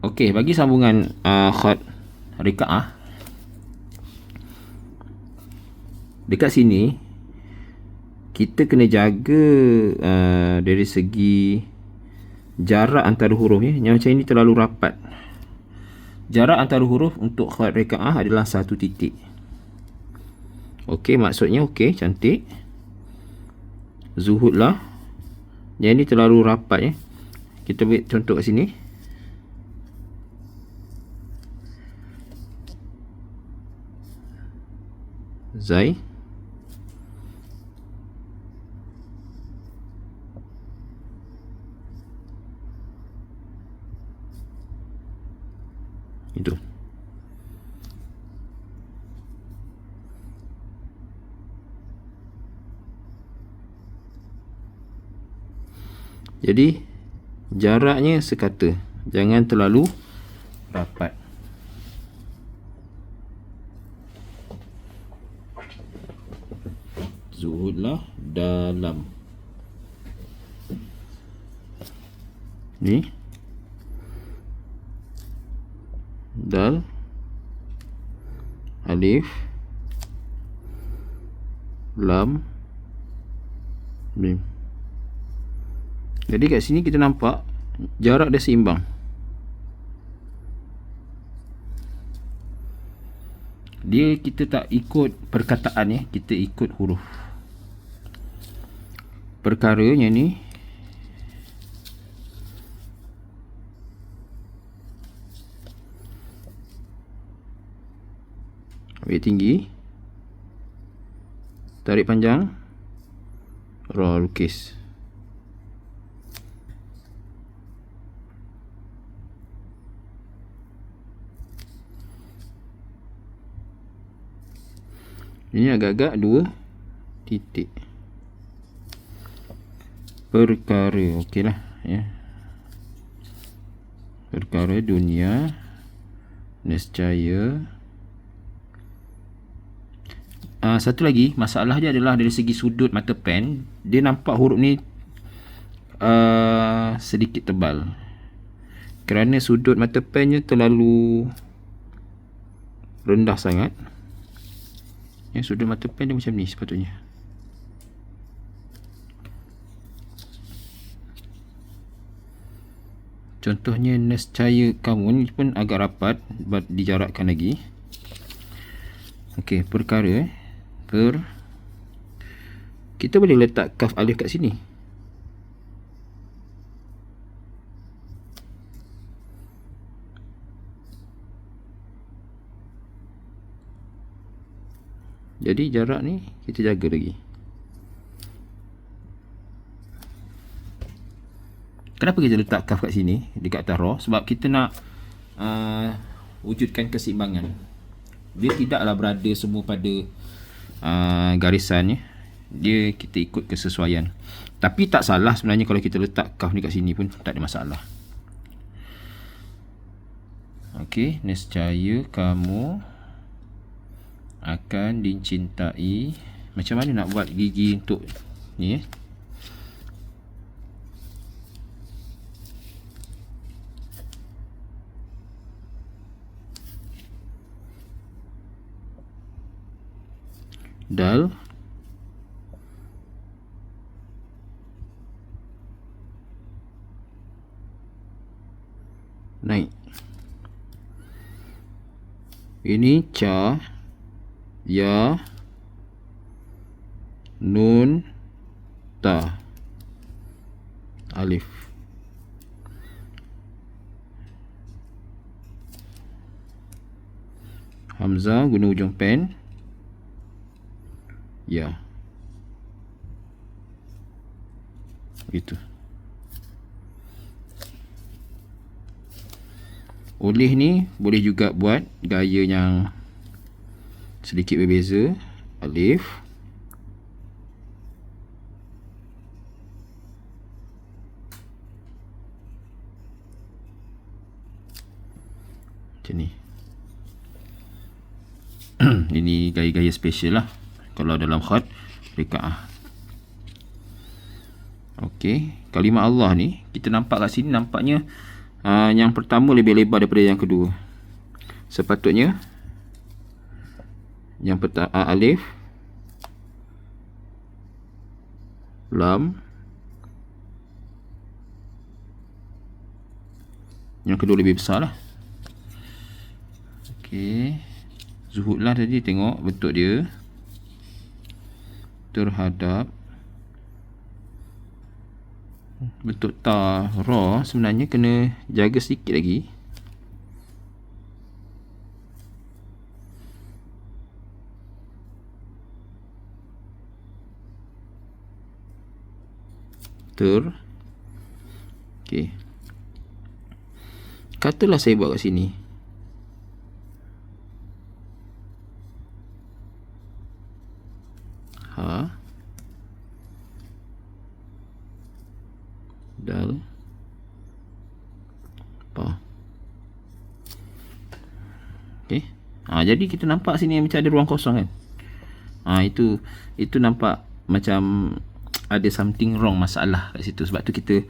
Okey, bagi sambungan khat rikaah, dekat sini kita kena jaga dari segi jarak antara huruf ya. Yang macam ini terlalu rapat. Jarak antara huruf untuk khat rikaah adalah 1 titik. Okey, maksudnya okey, cantik. Zuhudlah. Yang ini terlalu rapat ya. Kita ambil contoh kat sini. Zai. Itu. Jadi jaraknya sekata, jangan terlalu rapat. Zuhudlah dalam. Ni dal, alif, lam, mim. Jadi kat sini kita nampak jarak dia seimbang. Dia kita tak ikut perkataan ya, kita ikut huruf. Perkaranya ni ambil tinggi, tarik panjang, ra lukis. Ini agak-agak 2 titik. Perkara, okeylah ya. Perkara dunia, nescaya. Satu lagi masalah dia adalah dari segi sudut mata pen, dia nampak huruf ni sedikit tebal. Kerana sudut mata pennya terlalu rendah sangat. Ya, sudut mata pen dia macam ni sepatutnya. Contohnya nescaya kamu ni pun agak rapat, dijarakkan lagi. Okey, perkara kita boleh letak kaf alif kat sini. Jadi jarak ni kita jaga lagi. Kenapa kita letak kaf kat sini dekat atas ra? Sebab kita nak wujudkan keseimbangan. Dia tidaklah berada semua pada garisannya. Dia kita ikut kesesuaian. Tapi tak salah sebenarnya kalau kita letak kaf ni kat sini pun tak ada masalah. Okey, nescaya kamu akan dicintai. Macam mana nak buat gigi untuk ni dal, naik. Ini ca, ya, nun, ta, alif. Hamzah guna ujung pen, ya. Gitu. Oleh ni boleh juga buat gaya yang sedikit berbeza. Alif, macam ni. Ini gaya-gaya special lah kalau dalam khat rikaah. Okey, kalimah Allah ni kita nampak kat sini nampaknya Yang pertama lebih lebar daripada yang kedua. Sepatutnya yang pertama alif, lam, yang kedua lebih besar lah. Okey, Zuhud lah tadi, tengok bentuk dia terhadap bentuk ta ra. Sebenarnya kena jaga sedikit lagi. Okey, katalah saya buat kat sini, ha, dal, pa. Okey, jadi kita nampak sini macam ada ruang kosong kan. Itu nampak macam ada something wrong, masalah kat situ. Sebab tu kita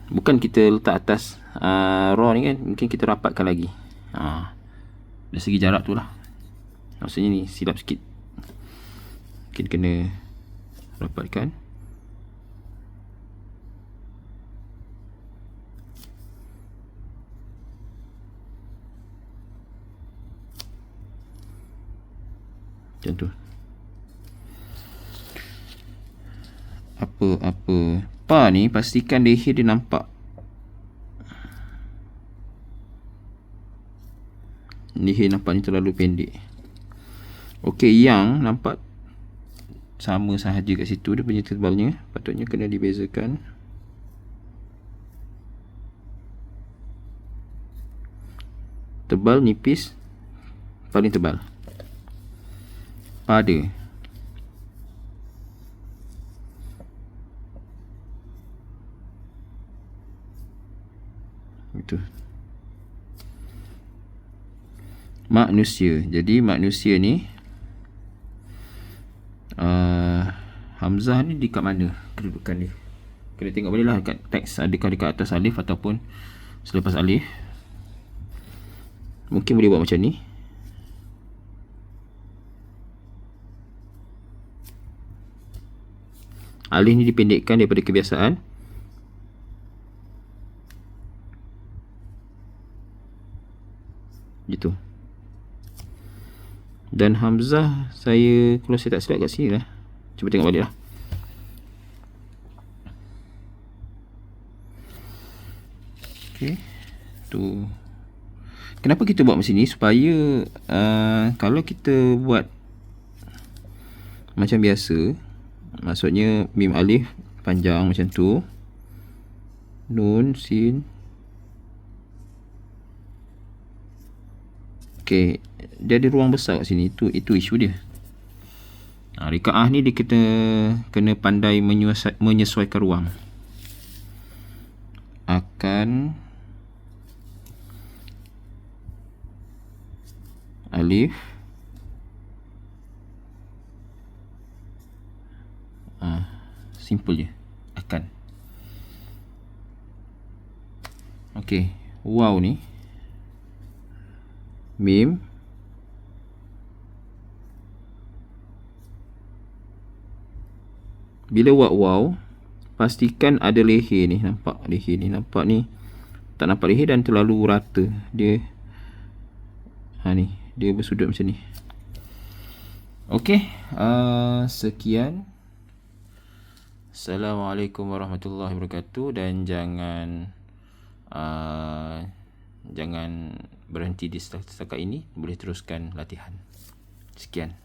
bukan kita letak atas raw ni kan, mungkin kita rapatkan lagi. Dari segi jarak tu lah, maksudnya ni silap sikit, mungkin kena rapatkan. Macam tu. Apa pa ni, pastikan leher dia nampak. Leher nampak ni terlalu pendek. Okey, yang nampak sama sahaja kat situ, dia punya tebalnya patutnya kena dibezakan. Tebal, nipis, paling tebal. Pada itu manusia. Jadi manusia ni Hamzah ni dekat mana kedudukan dia? Kena tengok balik lah kat teks, adakah dekat atas alif ataupun selepas alif. Mungkin boleh buat macam ni. Alif ni dipendekkan daripada kebiasaan. Gitu. Dan Hamzah, saya kalau saya tak silap kat sini lah. Cuba tengok balik lah. Okey, tu. Kenapa kita buat macam ni? Supaya kalau kita buat macam biasa, maksudnya mim alif panjang macam tu, nun, sin. Okey, dia ada ruang besar kat sini. Itu isu dia. Rikaah ni dia kena pandai menyesuaikan ruang. Akan alif simple je, akan. Okey, waw ni mim, bila buat waw, pastikan ada leher ni. Nampak leher ni? Nampak ni? Tak nampak leher dan terlalu rata. Dia ni, dia bersudut macam ni. Okey, sekian. Assalamualaikum warahmatullahi wabarakatuh. Dan jangan berhenti di setakat ini. Boleh teruskan latihan. Sekian.